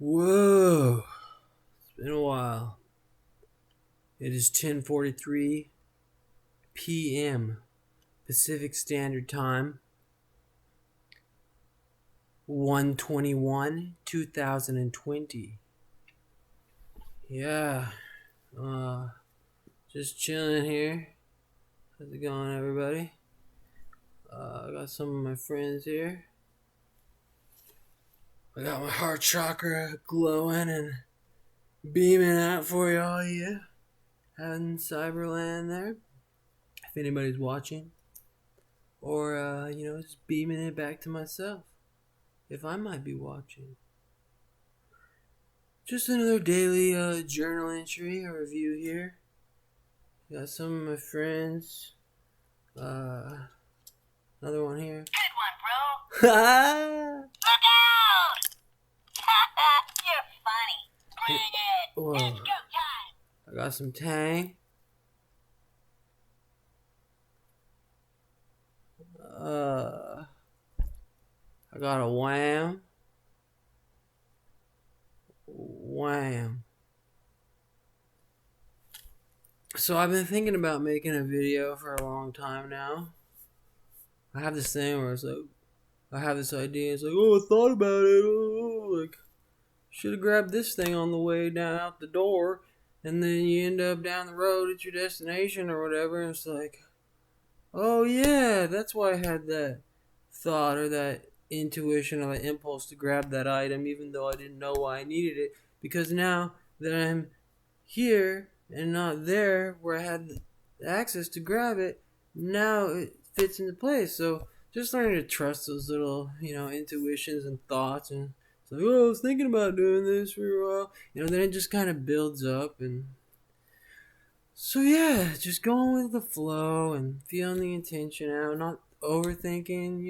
Whoa, it's been a while. It is 10:43 p.m. Pacific Standard Time. 1/21, 2020. Yeah, uh, just chilling here. How's it going, everybody? I got some of my friends here. I got my heart chakra glowing and beaming out for y'all, yeah. Out in Cyberland there. If anybody's watching. Or, just beaming it back to myself. If I might be watching. Just another daily journal entry or review here. Got some of my friends. Another one here. Good one, bro. Look out! You're funny. Bring it. Whoa. It's go time. I got some Tang. I got a Wham. Wham. So I've been thinking about making a video for a long time now. I have this thing where it's like, I have this idea. It's like, oh, I thought about it. Oh, like, should have grabbed this thing on the way down out the door. And then you end up down the road at your destination or whatever. And it's like, oh, yeah, that's why I had that thought or that intuition or that impulse to grab that item, even though I didn't know why I needed it. Because now that I'm here and not there where I had access to grab it, now it fits into place. So just learning to trust those little, intuitions and thoughts. And it's like, oh, I was thinking about doing this for a while. Then it just kind of builds up. And so, yeah, just going with the flow and feeling the intention out, not overthinking,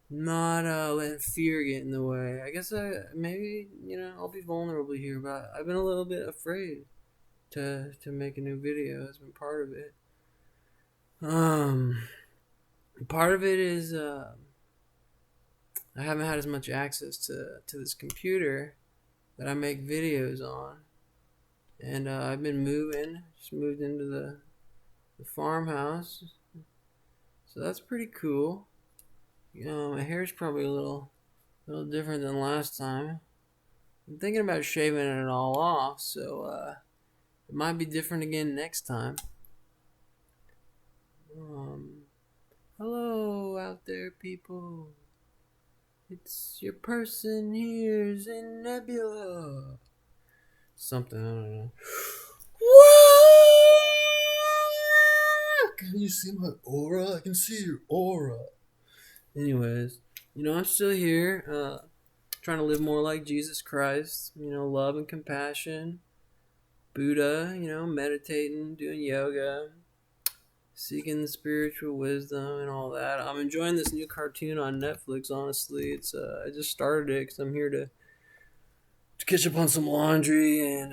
not letting fear get in the way. I guess maybe, I'll be vulnerable here, but I've been a little bit afraid to make a new video. Has been part of it. Part of it is I haven't had as much access to this computer that I make videos on, and I've been just moved into the farmhouse, so that's pretty cool. My hair's probably a little different than last time. I'm thinking about shaving it all off, so it might be different again next time. Hello out there, people. It's your person here, Zen Nebula. Something, I don't know. Can you see my aura? I can see your aura. Anyways, I'm still here, trying to live more like Jesus Christ, love and compassion, Buddha, meditating, doing yoga, seeking the spiritual wisdom and all that. I'm enjoying this new cartoon on Netflix, honestly. It's I just started it because I'm here to catch up on some laundry and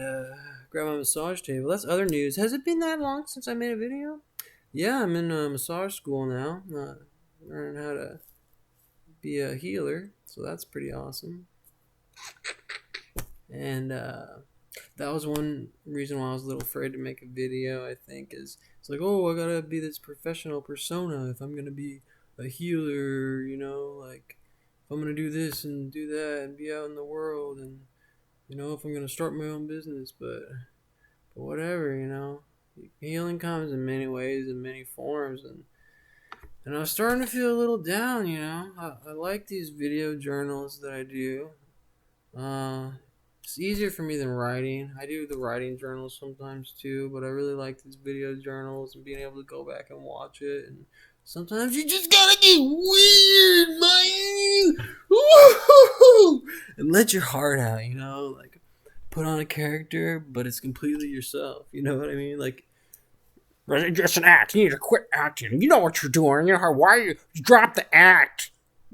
grab my massage table. That's other news. Has it been that long since I made a video? Yeah, I'm in massage school now, learning how to be a healer, so that's pretty awesome. And that was one reason why I was a little afraid to make a video. I think is it's like, oh, I gotta be this professional persona if I'm gonna be a healer, like if I'm gonna do this and do that and be out in the world, and if I'm gonna start my own business. But whatever. Healing comes in many ways, in many forms, and I was starting to feel a little down, I like these video journals that I do. It's easier for me than writing. I do the writing journals sometimes too, but I really like these video journals and being able to go back and watch it. And sometimes you just gotta get weird, man. Woo-hoo-hoo! And let your heart out, like put on a character, but it's completely yourself. You know what I mean? Like, It's just an act. You need to quit acting. You know what you're doing. You know how, why you drop the act,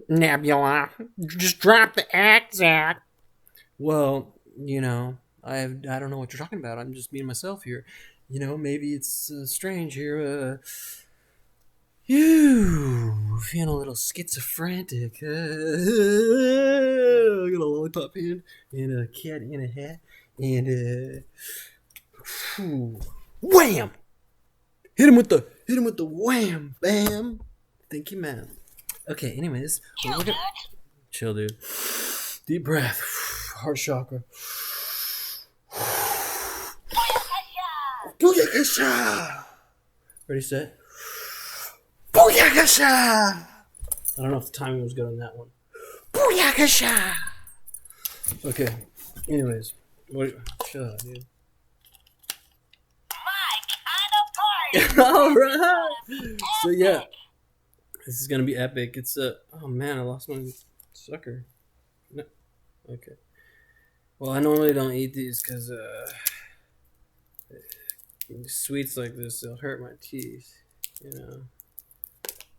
Nebula. Just drop the act, Zach. well, I don't know what you're talking about. I'm just being myself here. Maybe it's strange here. You feeling a little schizophrenic. I got a long puppy and a cat in a hat and wham! Hit him with the wham bam. Thank you, man. Okay, anyways, chill, dude. Deep breath. Heart chakra. Booyakasha! Ready, set? Booyakasha! I don't know if the timing was good on that one. Booyakasha! Okay, anyways. Shut up, dude. My kind of party. Alright! So, yeah. This is gonna be epic. It's oh man, I lost my sucker. No. Okay. Well, I normally don't eat these because sweets like this, they'll hurt my teeth. You know,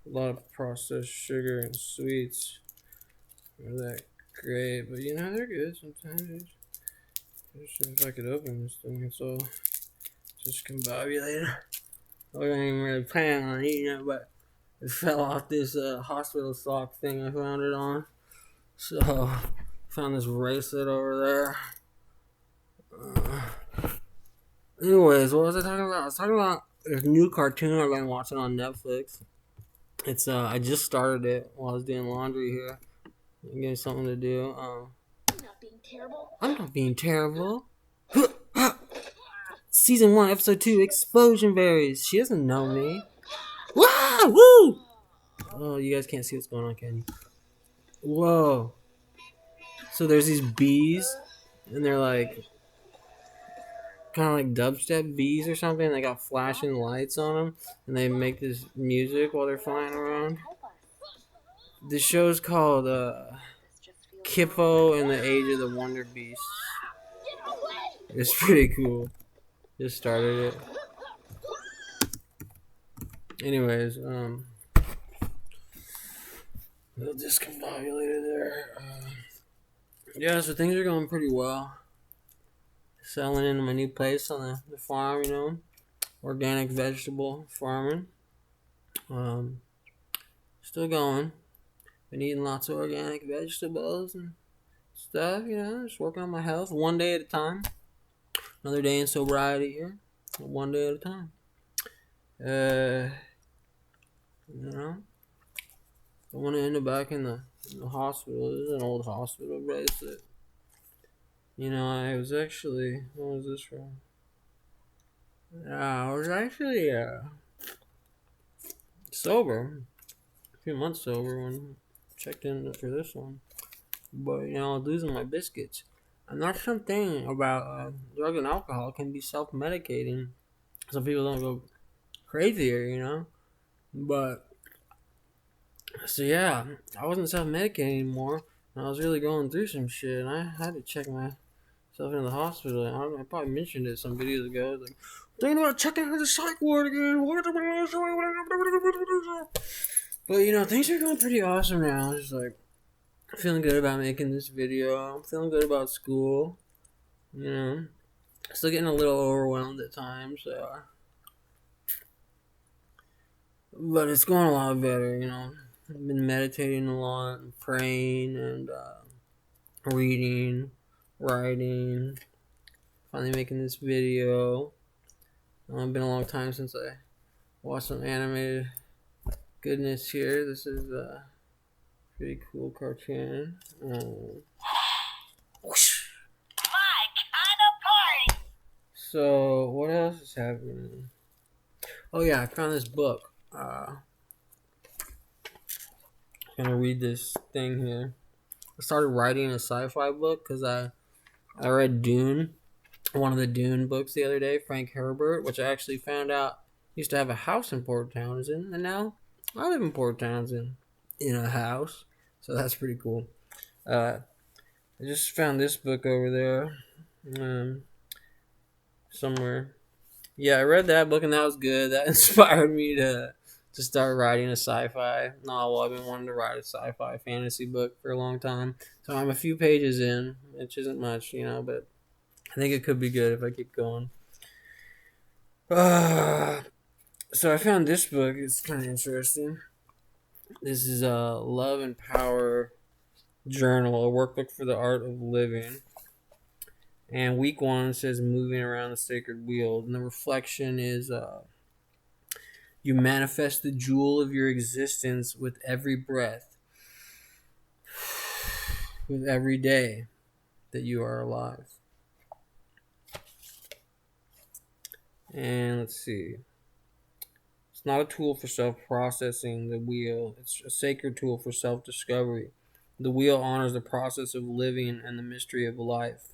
a lot of processed sugar and sweets are that great, but you know they're good sometimes. Just if I could open this thing, it's all just combobulated. I wasn't even really planning on eating it, but it fell off this hospital sock thing I found it on. So, found this bracelet over there. Anyways, what was I talking about? I was talking about this new cartoon I've been watching on Netflix. It's I just started it while I was doing laundry here. Give me something to do. I'm not being terrible. I'm not being terrible. Season 1, Episode 2, Explosion Berries. She doesn't know me. Wow! Woo! Oh, you guys can't see what's going on, can you? Whoa. So there's these bees, and they're like, kind of like dubstep bees or something. They got flashing lights on them, and they make this music while they're flying around. The show's called Kippo and the Age of the Wonder Beasts. It's pretty cool. Just started it. Anyways, little discombobulated there. Yeah, so things are going pretty well. Selling into my new place on the farm, you know, organic vegetable farming. Still going. Been eating lots of organic vegetables and stuff, you know, just working on my health one day at a time. Another day in sobriety here, one day at a time. You know, I want to end up back in the hospital. This is an old hospital bracelet. You know, I was actually, what was this from? I was actually sober, a few months sober when I checked in for this one. But, you know, I was losing my biscuits. And that's something about drugs and alcohol can be self-medicating. Some people don't go crazier, you know. But, so yeah, I wasn't self-medicating anymore. And I was really going through some shit. And I had to check myself into the hospital. I probably mentioned it some videos ago. Like, thinking about checking into the psych ward again. But, you know, things are going pretty awesome now. Just like, feeling good about making this video. I'm feeling good about school. You know, still getting a little overwhelmed at times. But it's going a lot better, you know. I've been meditating a lot, and praying, and reading, writing. Finally making this video. It's been a long time since I watched some animated goodness here. This is pretty cool cartoon. Whoosh. My kind of party. So, what else is happening? Oh yeah, I found this book. I'm gonna read this thing here. I started writing a sci-fi book because I read Dune, one of the Dune books the other day, Frank Herbert, which I actually found out used to have a house in Port Townsend, and now I live in Port Townsend in a house. So that's pretty cool. I just found this book over there, somewhere. Yeah, I read that book and that was good. That inspired me to start writing a sci-fi novel. I've been wanting to write a sci-fi fantasy book for a long time. So I'm a few pages in, which isn't much, you know, but I think it could be good if I keep going. So I found this book. It's kind of interesting. This is Love and Power journal, a workbook for the art of living. And week 1 says moving around the sacred wheel. And the reflection is you manifest the jewel of your existence with every breath, with every day that you are alive. And let's see. It's not a tool for self-processing, the wheel. It's a sacred tool for self-discovery. The wheel honors the process of living and the mystery of life.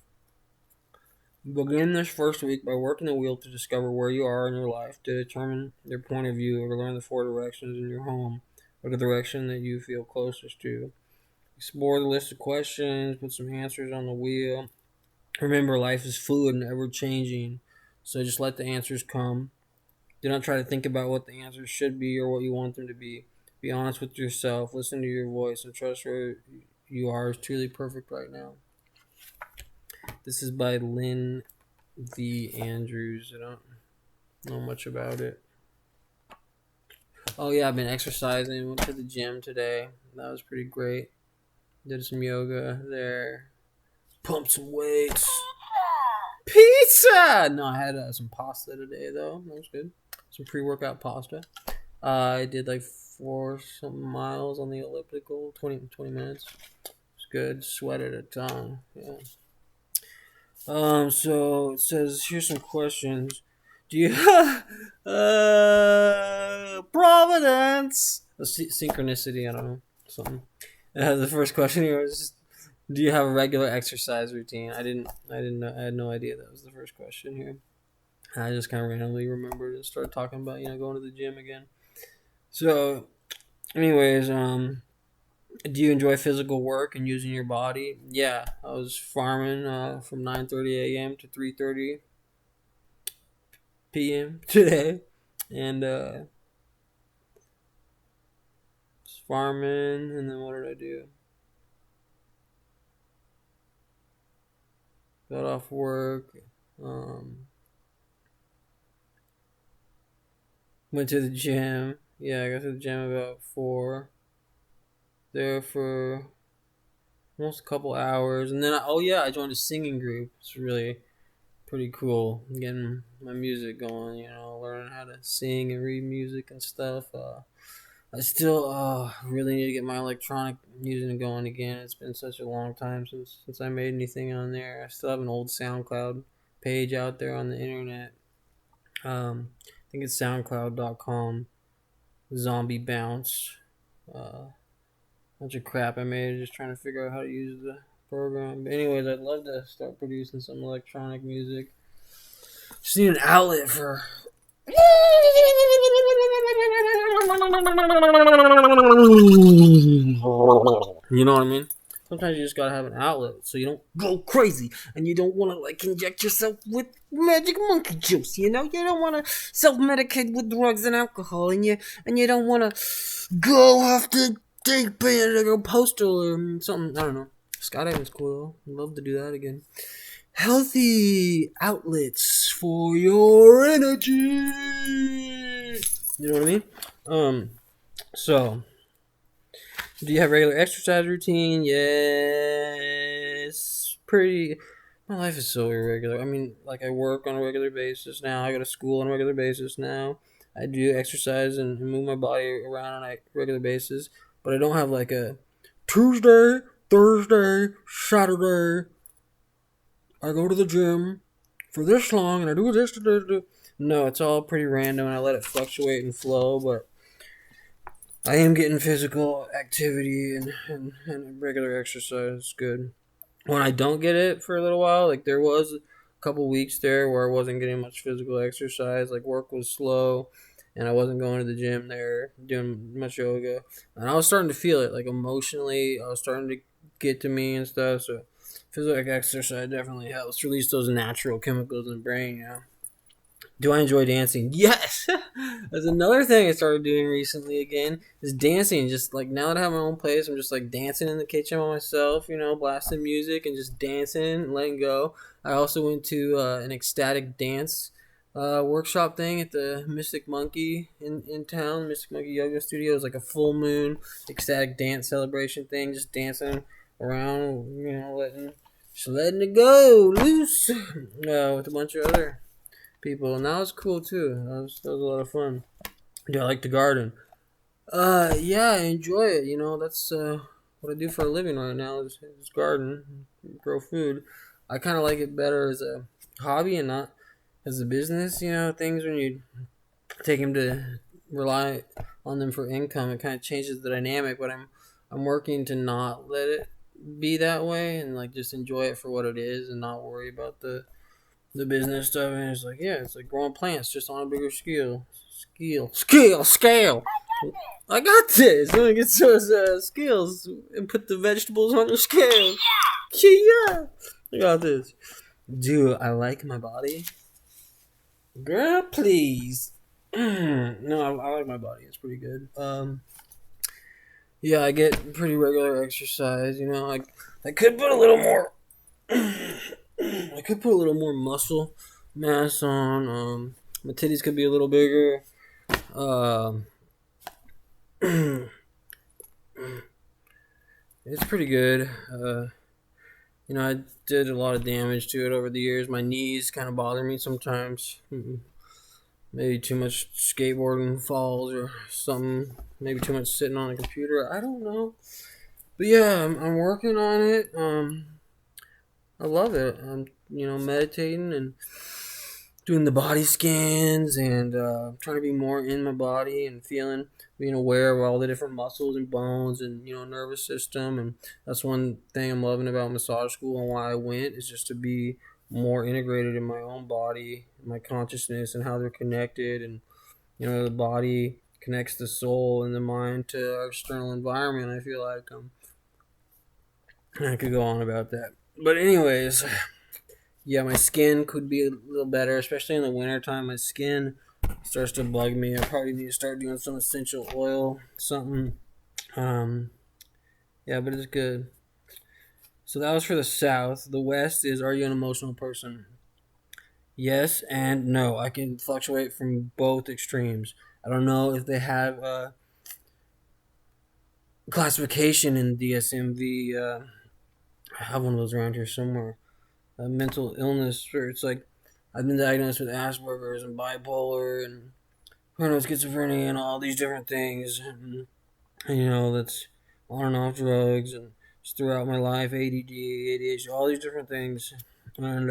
Begin this first week by working the wheel to discover where you are in your life, to determine your point of view, or to learn the 4 directions in your home, or the direction that you feel closest to. Explore the list of questions, put some answers on the wheel. Remember, life is fluid and ever-changing, so just let the answers come. Do not try to think about what the answers should be or what you want them to be. Be honest with yourself, listen to your voice, and trust where you are is truly perfect right now. This is by Lynn V. Andrews. I don't know much about it. Oh yeah, I've been exercising. Went to the gym today. That was pretty great. Did some yoga there. Pumped some weights. Pizza! No, I had some pasta today though. That was good. Some pre-workout pasta. I did like 4 something miles on the elliptical. 20 minutes. It's good. Sweated a ton. Yeah. So it says here's some questions. Do you Providence? Synchronicity, I don't know. Something. The first question here was just, do you have a regular exercise routine? I didn't know, I had no idea that was the first question here. I just kind of randomly remembered and started talking about, going to the gym again. So anyways, do you enjoy physical work and using your body? Yeah, I was farming from 9:30 a.m. to 3:30 p.m. today, and just farming. And then what did I do? Got off work. Went to the gym. Yeah, I got to the gym about 4. There for almost a couple hours, and then I joined a singing group. It's really pretty cool getting my music going. Learning how to sing and read music and stuff. I still really need to get my electronic music going again. It's been such a long time since I made anything on there. I still have an old SoundCloud page out there on the internet. I think it's soundcloud.com. Zombie Bounce. Bunch of crap I made just trying to figure out how to use the program. But anyways, I'd love to start producing some electronic music. Just need an outlet for you know what I mean? Sometimes you just gotta have an outlet so you don't go crazy and you don't wanna inject yourself with magic monkey juice, you don't wanna self-medicate with drugs and alcohol, and you don't wanna go off the deep end like a postal or something. I don't know. Skydiving's cool though. I'd love to do that again. Healthy outlets for your energy. You know what I mean? So, do you have regular exercise routine? Yes. My life is so irregular. I mean, I work on a regular basis now. I go to school on a regular basis now. I do exercise and move my body around on a regular basis. But I don't have a Tuesday, Thursday, Saturday. I go to the gym for this long and I do this. No, it's all pretty random and I let it fluctuate and flow. But I am getting physical activity and regular exercise. It's good. When I don't get it for a little while, there was a couple weeks there where I wasn't getting much physical exercise. Work was slow and I wasn't going to the gym there, doing much yoga. And I was starting to feel it, emotionally. I was starting to get to me and stuff. So physical exercise definitely helps release those natural chemicals in the brain, Do I enjoy dancing? Yes! That's another thing I started doing recently again, is dancing. Just now that I have my own place, I'm just dancing in the kitchen by myself, blasting music and just dancing and letting go. I also went to an ecstatic dance workshop thing at the Mystic Monkey in town. Mystic Monkey Yoga Studio. It was a full moon ecstatic dance celebration thing, just dancing around, just letting it go loose with a bunch of other people, and that was cool too. That was a lot of fun. Yeah, I like to garden. Yeah, I enjoy it. That's what I do for a living right now is garden, grow food. I kind of like it better as a hobby and not as a business. Things when you take them to rely on them for income, it kind of changes the dynamic. But I'm working to not let it be that way and like just enjoy it for what it is and not worry about the business stuff. And it's like growing plants just on a bigger scale. I got this. Let me get those skills and put the vegetables on the scale. Yeah, I got this. Do I like my body? Girl, please. No, I like my body. It's pretty good. Yeah, I get pretty regular exercise. I could put a little more. I could put a little more muscle mass on. My titties could be a little bigger. Um, it's pretty good. I did a lot of damage to it over the years. My knees kind of bother me sometimes. Maybe too much skateboarding falls or something. Maybe too much sitting on a computer. I don't know. But yeah, I'm working on it. I love it. I'm meditating and doing the body scans and trying to be more in my body and being aware of all the different muscles and bones and nervous system. And that's one thing I'm loving about massage school and why I went is just to be more integrated in my own body, my consciousness, and how they're connected. And the body connects the soul and the mind to our external environment. I feel like I could go on about that, but anyways. Yeah, my skin could be a little better, especially in the wintertime. My skin starts to bug me. I probably need to start doing some essential oil, something. Um, yeah, but it's good. So that was for the South. The West is, are you an emotional person? Yes and no. I can fluctuate from both extremes. I don't know if they have classification in DSMV. I have one of those around here somewhere. A mental illness where it's like I've been diagnosed with Asperger's and bipolar and schizophrenia and all these different things. And that's on and off drugs and just throughout my life, ADD, ADHD, all these different things. And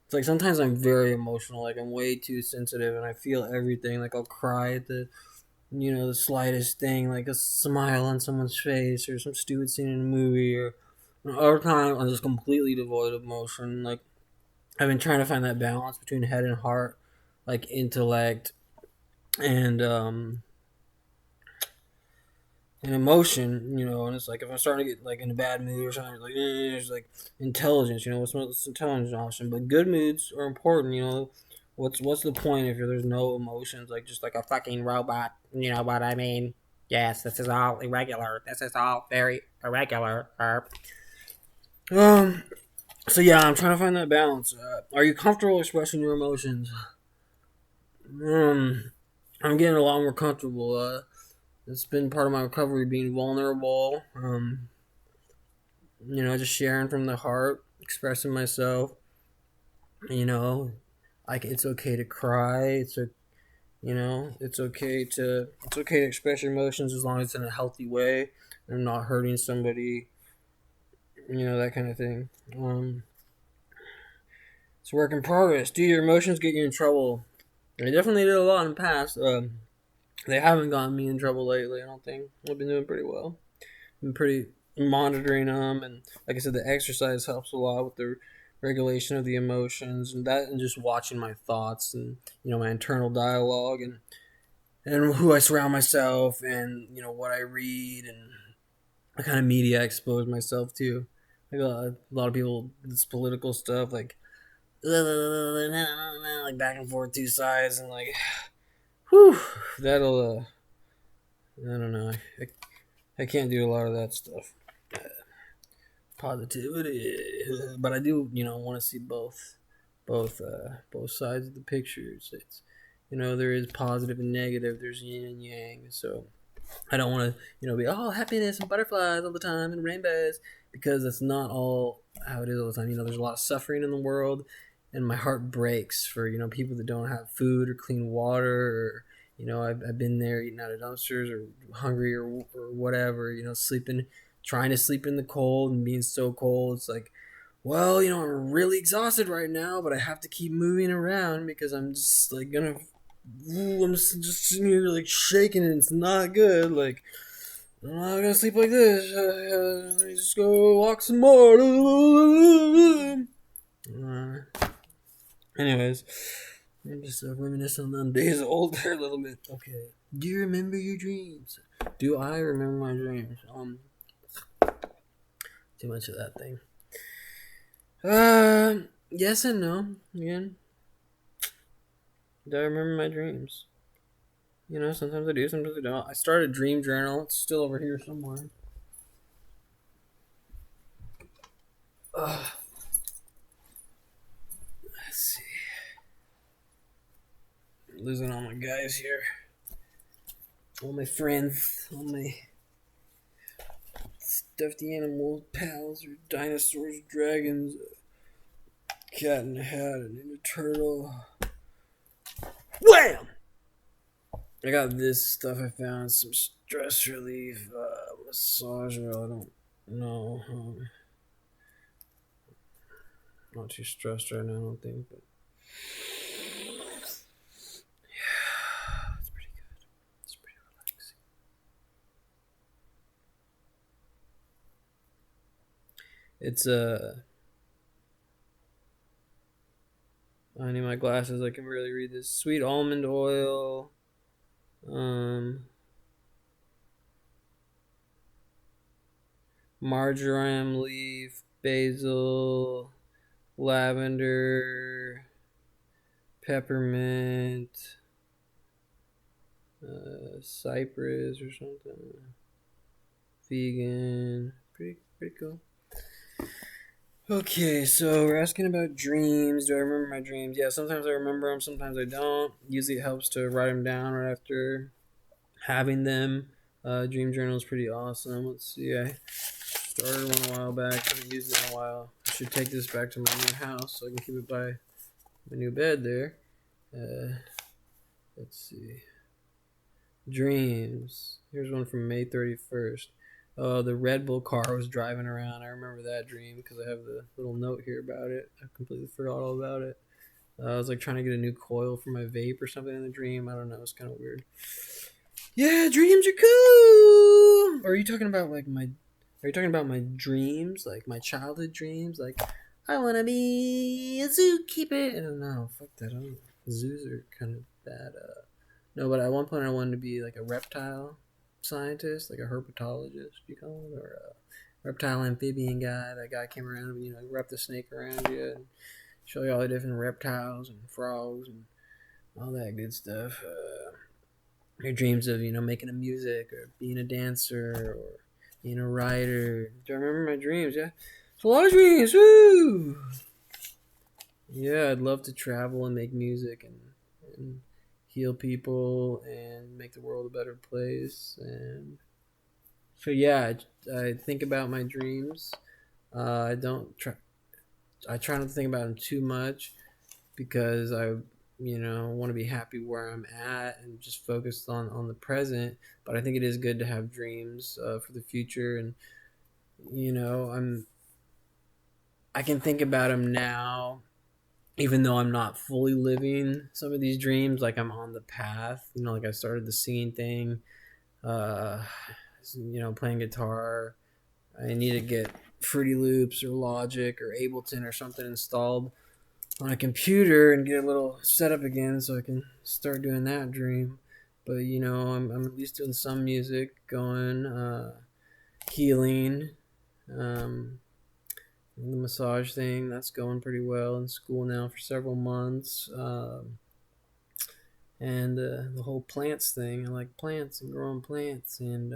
it's like sometimes I'm very emotional, like I'm way too sensitive and I feel everything. Like I'll cry at the slightest thing, like a smile on someone's face or some stupid scene in a movie or other time I'm just completely devoid of emotion. Like I've been trying to find that balance between head and heart, like intellect and emotion, and it's like if I'm starting to get like in a bad mood or something, like there's like intelligence, what's this intelligence option? But good moods are important. What's the point if there's no emotions, like just like a fucking robot? You know what I mean? Yes, this is all irregular. This is all very irregular. Um. So yeah, I'm trying to find that balance. Are you comfortable expressing your emotions? I'm getting a lot more comfortable. It's been part of my recovery, being vulnerable. Just sharing from the heart, expressing myself. Like it's okay to cry. It's okay to express your emotions as long as it's in a healthy way and not hurting somebody. That kind of thing. It's a work in progress. Do your emotions get you in trouble? They definitely did a lot in the past. They haven't gotten me in trouble lately, I don't think. I've been doing pretty well. Been pretty monitoring them, and like I said, the exercise helps a lot with the regulation of the emotions and that, and just watching my thoughts and my internal dialogue and who I surround myself and what I read and what kind of media I expose myself to. Like a lot of people, this political stuff, like back and forth, two sides, and like, whew, that'll I don't know. I can't do a lot of that stuff. Positivity, but I do, want to see both sides of the picture. It's there is positive and negative. There's yin and yang. So I don't want to, be all happiness and butterflies all the time and rainbows, because that's not all how it is all the time. There's a lot of suffering in the world, and my heart breaks for people that don't have food or clean water, or I've been there eating out of dumpsters or hungry or whatever. Sleeping, trying to sleep in the cold and being so cold. It's like, well, I'm really exhausted right now, but I have to keep moving around because I'm just like gonna. I'm just sitting here like shaking, and it's not good. Like, I'm not gonna sleep like this. Let me just go walk some more. Anyways, I'm just reminiscing on days older a little bit. Okay. Do you remember your dreams? Do I remember my dreams? Too much of that thing. Yes and no. Again, do I remember my dreams? Sometimes I do, sometimes I don't. I started a dream journal. It's still over here somewhere. Let's see. I'm losing all my guys here. All my friends. All my stuffed animal pals, or dinosaurs, dragons, cat in a hat, and a turtle. Wham! I got this stuff I found, some stress relief, massager. I don't know. Not too stressed right now, I don't think, but yeah, it's pretty good. It's pretty relaxing. It's I need my glasses. I can really read this. Sweet almond oil. Marjoram leaf, basil, lavender, peppermint, cypress or something. Vegan. Pretty cool. Okay, so we're asking about dreams. Do I remember my dreams? Yeah, sometimes I remember them, sometimes I don't. Usually it helps to write them down right after having them. Dream journal is pretty awesome. Let's see, I started one a while back. I haven't used it in a while. I should take this back to my new house so I can keep it by my new bed there. Let's see. Dreams. Here's one from May 31st. The Red Bull car was driving around. I remember that dream because I have the little note here about it. I completely forgot all about it. I was like trying to get a new coil for my vape or something in the dream. I don't know. It's kind of weird. Yeah, dreams are cool. Or are you talking about like my? Are you talking about my dreams, like my childhood dreams? Like, I want to be a zookeeper. I don't know. Fuck that. I don't know. Zoos are kind of bad. No, but at one point I wanted to be like a reptile scientist, like a herpetologist, you call it, or a reptile amphibian guy. That guy came around and wrap the snake around you and show you all the different reptiles and frogs and all that good stuff. Your dreams of making a music or being a dancer or being a writer. Do I remember my dreams? Yeah, it's a lot of dreams. Woo! Yeah, I'd love to travel and make music and heal people and make the world a better place. And so yeah, I think about my dreams. I don't try. I try not to think about them too much because I want to be happy where I'm at and just focused on the present. But I think it is good to have dreams for the future, and I can think about them now, even though I'm not fully living some of these dreams. Like, I'm on the path, like I started the singing thing, uh, playing guitar. I need to get Fruity Loops or Logic or Ableton or something installed on a computer and get a little setup again so I can start doing that dream. But I'm at least doing some music going, healing, the massage thing that's going pretty well in school now for several months. And the whole plants thing, I like plants and growing plants, and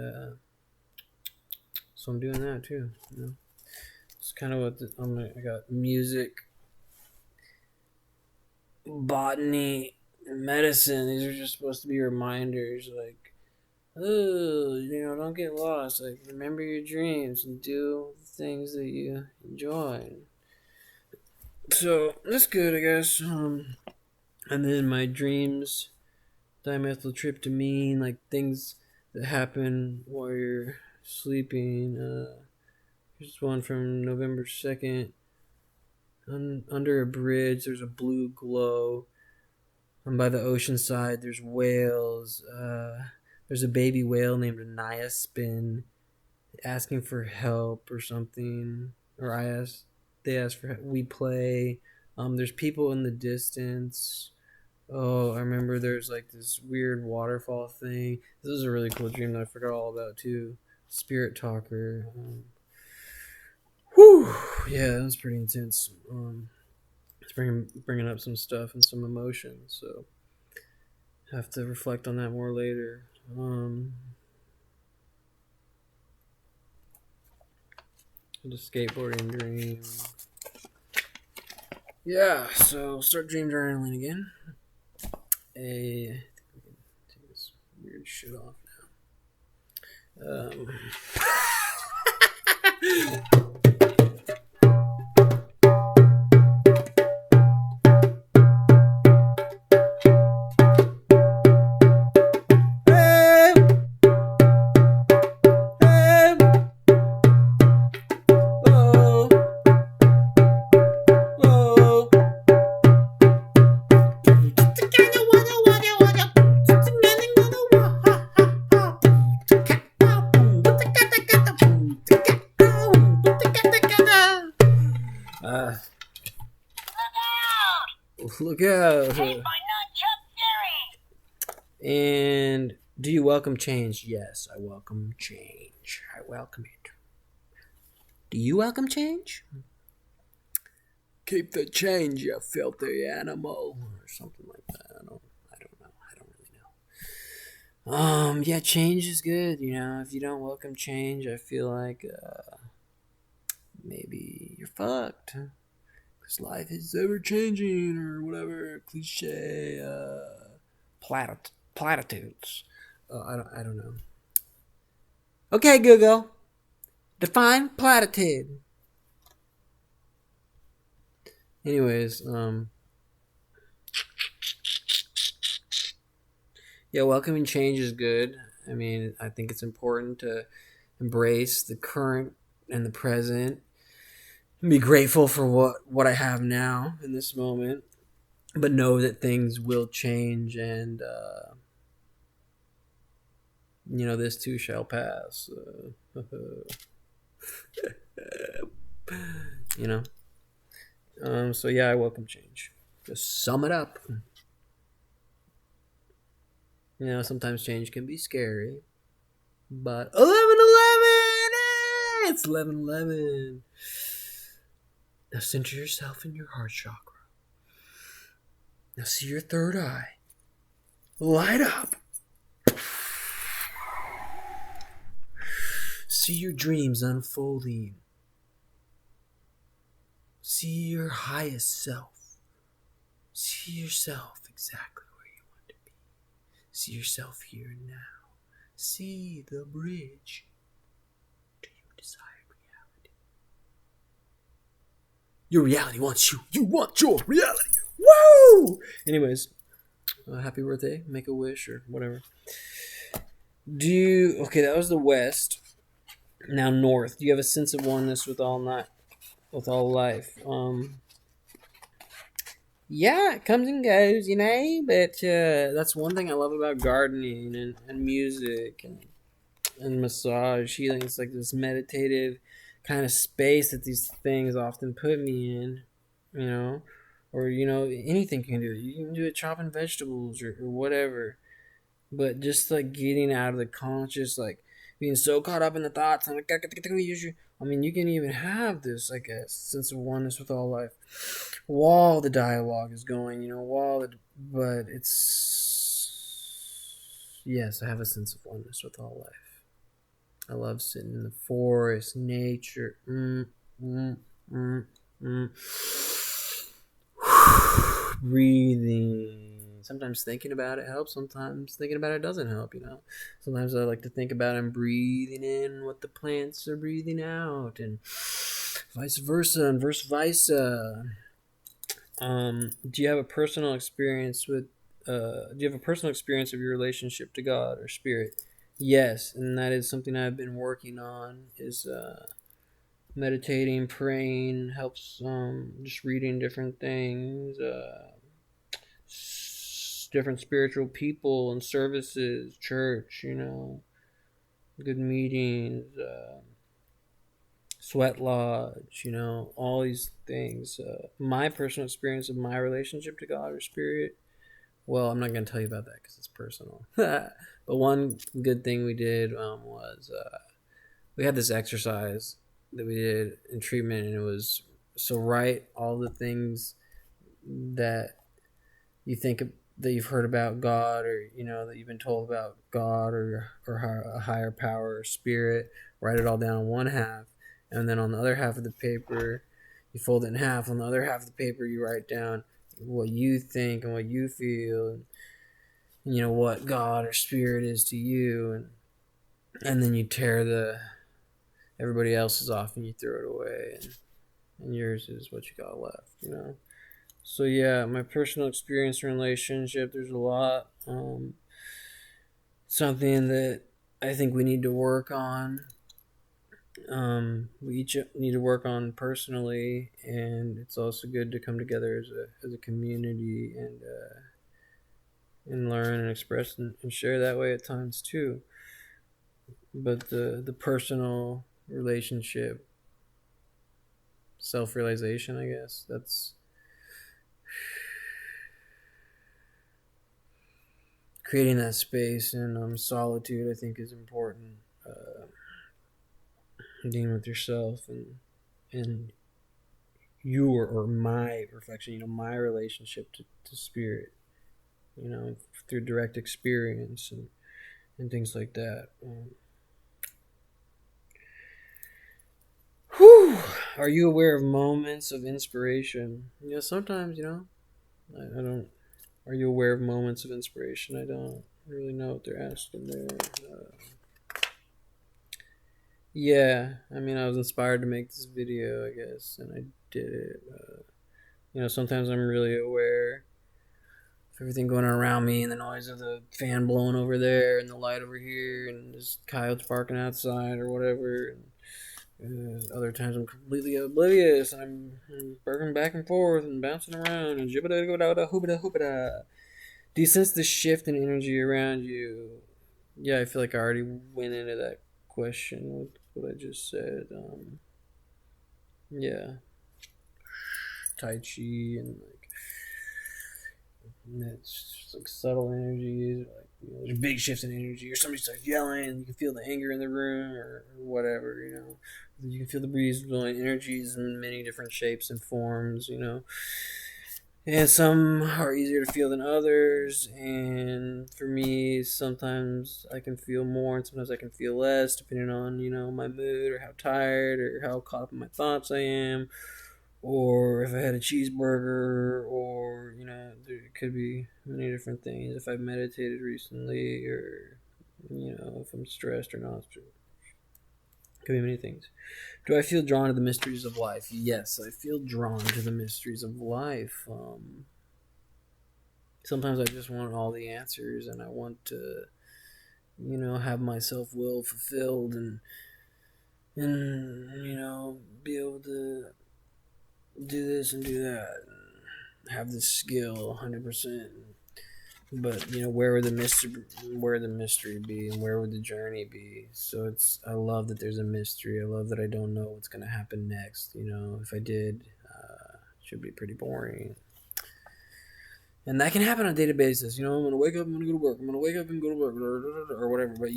so I'm doing that too. It's kind of what I got: music, botany, and medicine. These are just supposed to be reminders, like oh, don't get lost. Like, remember your dreams and do things that you enjoy. So that's good, I guess. And then my dreams, dimethyltryptamine, like things that happen while you're sleeping. Here's one from November 2nd. Under a bridge, there's a blue glow. And by the ocean side, there's whales. There's a baby whale named Anaya Spin asking for help or something. They ask for help. We play. There's people in the distance. Oh, I remember there's like this weird waterfall thing. This is a really cool dream that I forgot all about too. Spirit Talker. Whew. Yeah, that was pretty intense. It's bringing up some stuff and some emotions, so have to reflect on that more later. The skateboarding dream. Yeah, so start dream journaling again. I think we can take this weird shit off now. Look out! Save my nunchuck theory! And do you welcome change? Yes, I welcome change. I welcome it. Do you welcome change? Keep the change, you filthy animal, or something like that. I don't know. I don't really know. Yeah, change is good. If you don't welcome change, I feel like maybe you're fucked. Because life is ever changing, or whatever cliche platitudes. I don't know. Okay, Google, define platitude. Anyways, yeah, welcoming change is good. I mean, I think it's important to embrace the current and the present. Be grateful for what I have now in this moment, but know that things will change, and this too shall pass. So yeah, I welcome change. Just sum it up. Sometimes change can be scary, but 11:11. It's 11:11. Now center yourself in your heart chakra. Now see your third eye light up. See your dreams unfolding. See your highest self. See yourself exactly where you want to be. See yourself here and now. See the bridge to your desired reality. Your reality wants you. You want your reality. Woo! Anyways, happy birthday. Make a wish or whatever. Okay, that was the West. Now North. Do you have a sense of oneness with all life? Yeah, it comes and goes, but that's one thing I love about gardening and music and massage healing. It's like this meditative kind of space that these things often put me in, or anything you can do. You can do it chopping vegetables or whatever, but just like getting out of the conscious, like being so caught up in the thoughts and you can even have this like a sense of oneness with all life while the dialogue is going, but it's, yes, I have a sense of oneness with all life. I love sitting in the forest, nature. Breathing, sometimes thinking about it helps, sometimes thinking about it doesn't help, you know. Sometimes I like to think about I'm breathing in what the plants are breathing out, and vice versa, and vice versa. Do you have a personal experience with do you have a personal experience of your relationship to God or spirit? Yes, and that is something I've been working on, is meditating, praying, helps, just reading different things, different spiritual people and services, church, you know, good meetings, sweat lodge, you know, all these things. My personal experience of my relationship to God or spirit, well, I'm not going to tell you about that because it's personal. But one good thing we did was we had this exercise that we did in treatment, and it was, so write all the things that you think that you've heard about God, or you know that you've been told about God, or a higher power or spirit. Write it all down on one half, and then on the other half of the paper, you fold it in half. On the other half of the paper, you write down what you think and what you feel, and you know what God or spirit is to you, and then you tear the everybody else's off and you throw it away, and yours is what you got left, you know. So yeah, my personal experience in relationship, there's a lot. Something that I think we need to work on. We each need to work on personally, and it's also good to come together as a community, and learn and express and share that way at times too. But the personal relationship, self realization, I guess that's creating that space, and solitude, I think, is important. Dealing with yourself, and your, or my reflection, you know, my relationship to spirit, you know, through direct experience, and things like that. Whew. Are you aware of moments of inspiration? You know, sometimes, you know, I don't. Are you aware of moments of inspiration? I don't really know what they're asking there. Yeah, I mean, I was inspired to make this video, I guess, and I did it. You know, sometimes I'm really aware of everything going on around me, and the noise of the fan blowing over there, and the light over here, and just coyotes barking outside or whatever. And other times I'm completely oblivious, and I'm barking back and forth and bouncing around and jibbada hoobada hoobada. Do you sense the shift in energy around you? Yeah, I feel like I already went into that question with what I just said. Yeah, Tai Chi, and it's just like subtle energies, like, you know, there's big shifts in energy, or somebody starts yelling, you can feel the anger in the room, or whatever, you know. You can feel the breeze blowing, energies in many different shapes and forms, you know. And some are easier to feel than others, and for me, sometimes I can feel more, and sometimes I can feel less, depending on, you know, my mood, or how tired, or how caught up in my thoughts I am, or if I had a cheeseburger, or, you know, there could be many different things. If I've meditated recently, or, you know, if I'm stressed or not stressed. Could be many things. Do I feel drawn to the mysteries of life? Yes, I feel drawn to the mysteries of life. Sometimes I just want all the answers, and I want to, you know, have my self-will fulfilled, and you know, be able to do this and do that, and have this skill 100%. But you know, where would the mystery be, and where would the journey be? So I love that there's a mystery. I love that I don't know what's gonna happen next. You know, if I did, it should be pretty boring. And that can happen on a daily basis. You know, I'm gonna wake up, I'm gonna go to work. I'm gonna wake up and go to work, or whatever. But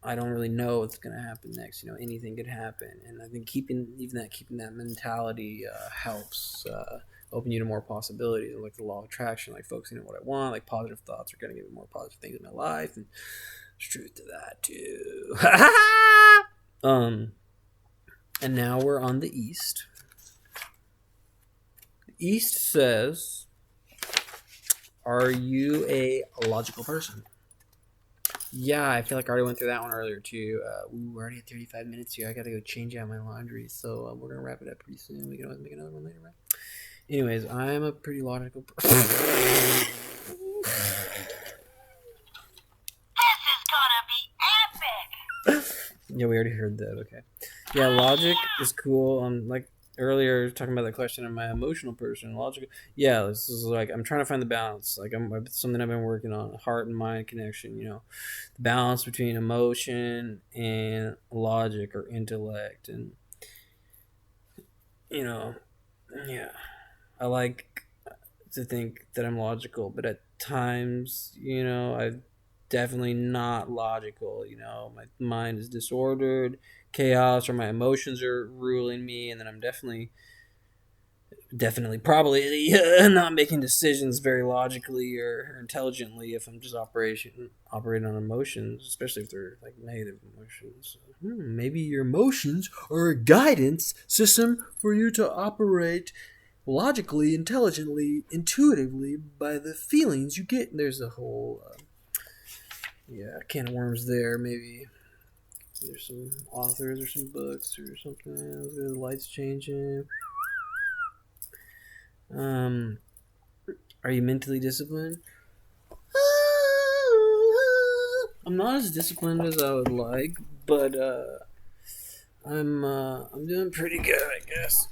I don't really know what's gonna happen next. You know, anything could happen, and I think keeping that mentality helps open you to more possibilities. Like the law of attraction, like focusing on what I want, like positive thoughts are gonna give me more positive things in my life, and there's truth to that too. And now we're on the East. The East says, Are you a logical person? Yeah, I feel like I already went through that one earlier too. We're already at 35 minutes here. I gotta go change out my laundry, so we're gonna wrap it up pretty soon. We can always make another one later, right? Anyways, I'm a pretty logical person. This is gonna be epic! Yeah, we already heard that. Okay. Yeah, logic is cool. Like earlier, talking about that question, am I an emotional person? Logical. Yeah, this is like I'm trying to find the balance. Like it's something I've been working on. Heart and mind connection. You know, the balance between emotion and logic or intellect, and you know, yeah, I like to think that I'm logical, but at times, I'm definitely not logical. My mind is disordered, chaos, or my emotions are ruling me, and then I'm definitely, probably not making decisions very logically or intelligently if I'm just operating on emotions, especially if they're like negative emotions. Maybe your emotions are a guidance system for you to operate logically, intelligently, intuitively by the feelings you get. There's a whole can of worms there. Maybe there's some authors or some books or something. The lights changing. Are you mentally disciplined? I'm not as disciplined as I would like, but I'm doing pretty good, I guess.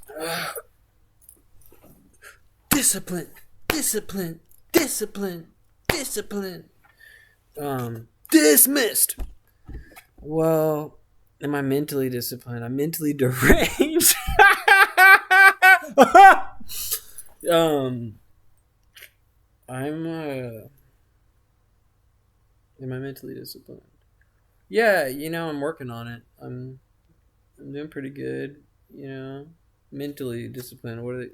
Discipline, discipline, discipline, discipline. Dismissed. Well, am I mentally disciplined? I'm mentally deranged. I'm am I mentally disciplined? Yeah, I'm working on it. I'm doing pretty good, mentally disciplined. What are they?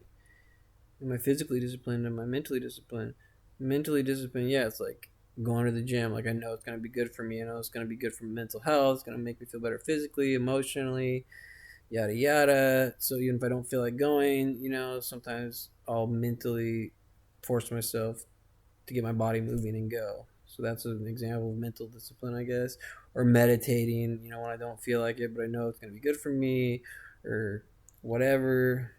Am I physically disciplined? Am I mentally disciplined? Mentally disciplined, yeah, it's like going to the gym. Like I know it's gonna be good for me. I know it's gonna be good for mental health. It's gonna make me feel better physically, emotionally, yada yada. So even if I don't feel like going, sometimes I'll mentally force myself to get my body moving and go. So that's an example of mental discipline, I guess. Or meditating, when I don't feel like it, but I know it's gonna be good for me, or whatever.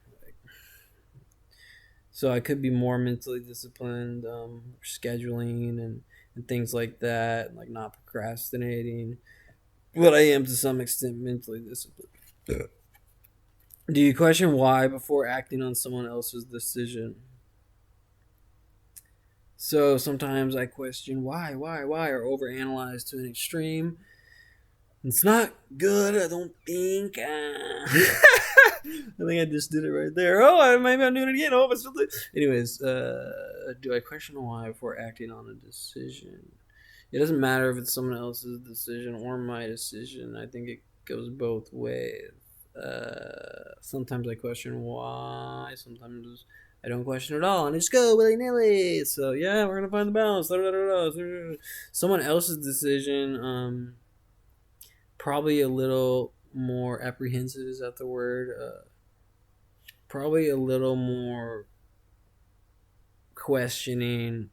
So I could be more mentally disciplined, scheduling and things like that, like not procrastinating. But I am to some extent mentally disciplined. Do you question why before acting on someone else's decision? So sometimes I question why, or overanalyze to an extreme. It's not good, I don't think. I think I just did it right there. Oh, maybe I'm doing it again. Oh, but still. Anyways, do I question why before acting on a decision? It doesn't matter if it's someone else's decision or my decision. I think it goes both ways. Sometimes I question why. Sometimes I don't question at all, and I just go willy nilly. So yeah, we're gonna find the balance. Someone else's decision. Probably a little more apprehensive. Is that the word? Probably a little more questioning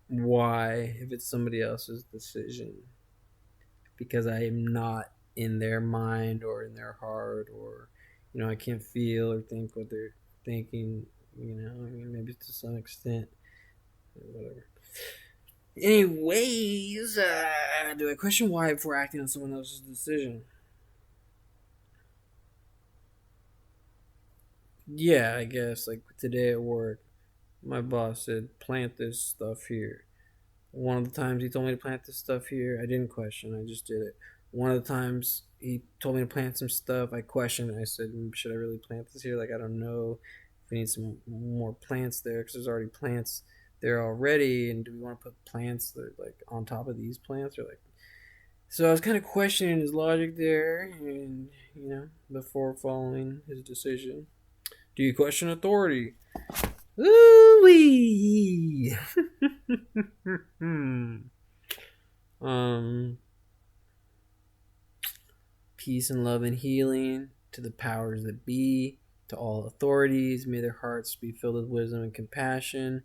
why if it's somebody else's decision, because I am not in their mind or in their heart, or I can't feel or think what they're thinking. I mean, maybe to some extent, whatever. Anyways, do I question why before acting on someone else's decision? Yeah, I guess like today at work, my boss said plant this stuff here. One of the times he told me to plant this stuff here, I didn't question. I just did it. One of the times he told me to plant some stuff, I questioned. I said, "Should I really plant this here? Like, I don't know if we need some more plants there because there's already plants there already. And do we want to put plants that are, like on top of these plants or like?" So I was kind of questioning his logic there, and before following his decision. Do you question authority? Ooh-wee. um, Peace and love and healing to the powers that be, to all authorities. May their hearts be filled with wisdom and compassion.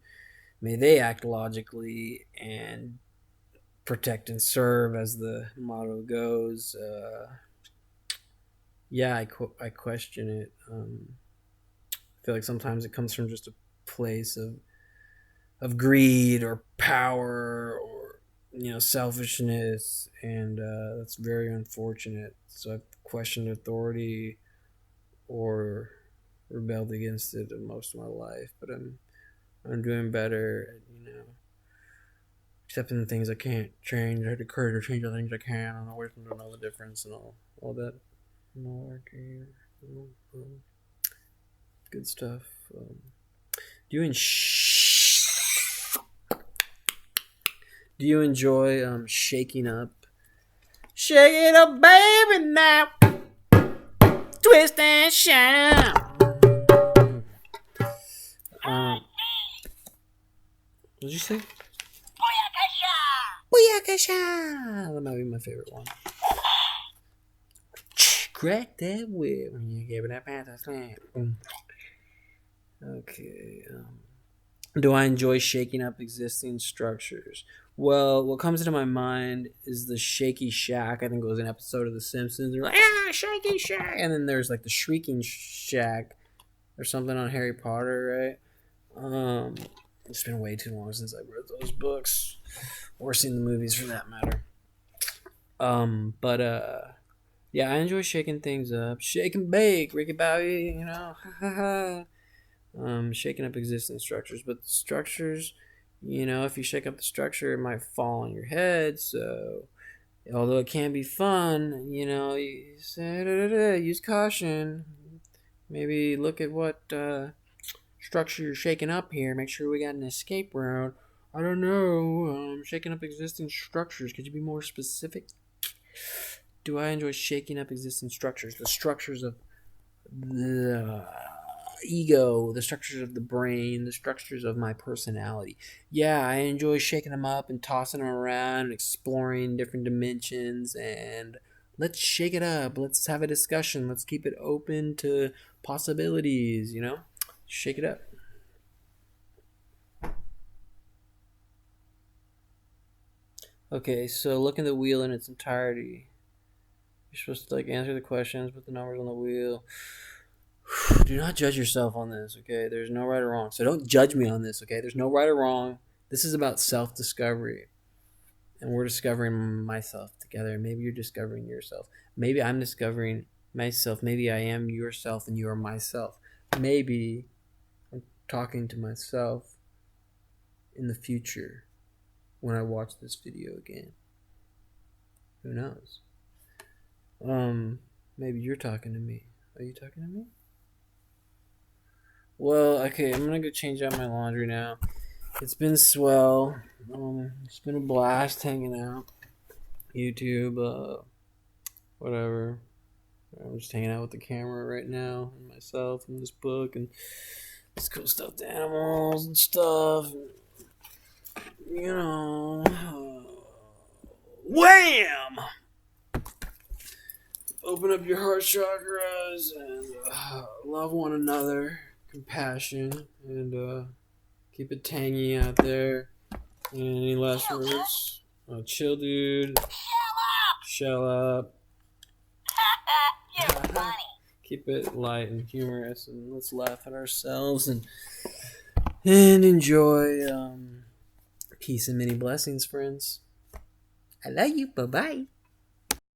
may they act logically and protect and serve, as the motto goes. Yeah, I question it. I feel like sometimes it comes from just a place of greed or power or selfishness, and that's very unfortunate. So I've questioned authority or rebelled against it most of my life, but I'm doing better at, accepting the things I can't change. I had the courage to change the things I can, and always to know the difference and all that. Good stuff. Do you do you enjoy shaking up? Shake it up, baby, now. Twist and shout. What did you say? Booyakasha! That might be my favorite one. Crack that whip when you give it that pass a slam. Okay. Do I enjoy shaking up existing structures? Well, what comes into my mind is the Shaky Shack. I think it was an episode of The Simpsons. They're like, Shaky Shack! And then there's like the Shrieking Shack or something on Harry Potter, right? It's been way too long since I read those books or seen the movies for that matter. Yeah, I enjoy shaking things up. Shake and bake, Ricky Bobby, shaking up existing structures. But the structures, if you shake up the structure, it might fall on your head. So, although it can be fun, you say, use caution. Maybe look at what structure you're shaking up here. Make sure we got an escape route. I don't know. Shaking up existing structures. Could you be more specific? Do I enjoy shaking up existing structures? The structures of the ego, the structures of the brain, the structures of my personality. Yeah, I enjoy shaking them up and tossing them around and exploring different dimensions. And let's shake it up. Let's have a discussion. Let's keep it open to possibilities, Shake it up. Okay, so look at the wheel in its entirety. You're supposed to answer the questions, put the numbers on the wheel. Do not judge yourself on this, okay? There's no right or wrong. So don't judge me on this, okay? There's no right or wrong. This is about self-discovery. And we're discovering myself together. Maybe you're discovering yourself. Maybe I'm discovering myself. Maybe I am yourself and you are myself. Maybe I'm talking to myself in the future when I watch this video again. Who knows? Maybe you're talking to me. Are you talking to me? Well, okay, I'm gonna go change out my laundry now. It's been swell. It's been a blast hanging out. YouTube, whatever. I'm just hanging out with the camera right now, and myself, and this book, and this cool stuffed animals and stuff. Wham! Open up your heart chakras and love one another, compassion, and keep it tangy out there. And any last words? Chill, dude. Shell up. You're funny. Keep it light and humorous, and let's laugh at ourselves and enjoy. Peace and many blessings, friends. I love you. Bye bye.